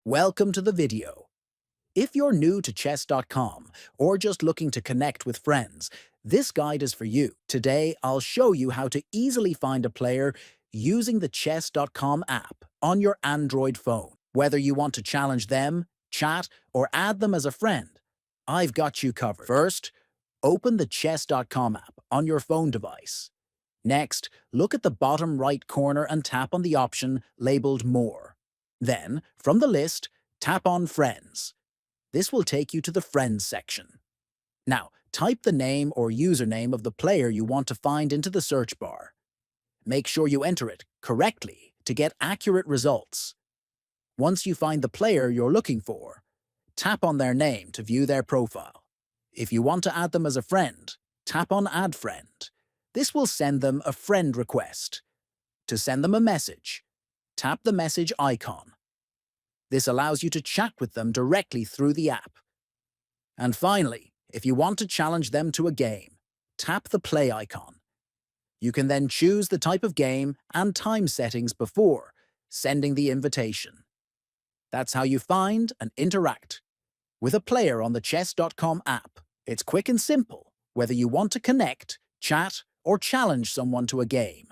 Welcome to the video. If you're new to chess.com or just looking to connect with friends, this guide is for you. Today, I'll show you how to easily find a player using the chess.com app on your Android phone. Whether you want to challenge them, chat, or add them as a friend, I've got you covered. First, open the chess.com app on your phone device. Next, look at the bottom right corner and tap on the option labeled More. Then, from the list, tap on Friends. This will take you to the Friends section. Now, type the name or username of the player you want to find into the search bar. Make sure you enter it correctly to get accurate results. Once you find the player you're looking for, tap on their name to view their profile. If you want to add them as a friend, tap on Add Friend. This will send them a friend request. To send them a message, tap the message icon. This allows you to chat with them directly through the app. And finally, if you want to challenge them to a game, tap the play icon. You can then choose the type of game and time settings before sending the invitation. That's how you find and interact with a player on the chess.com app. It's quick and simple, whether you want to connect, chat, or challenge someone to a game.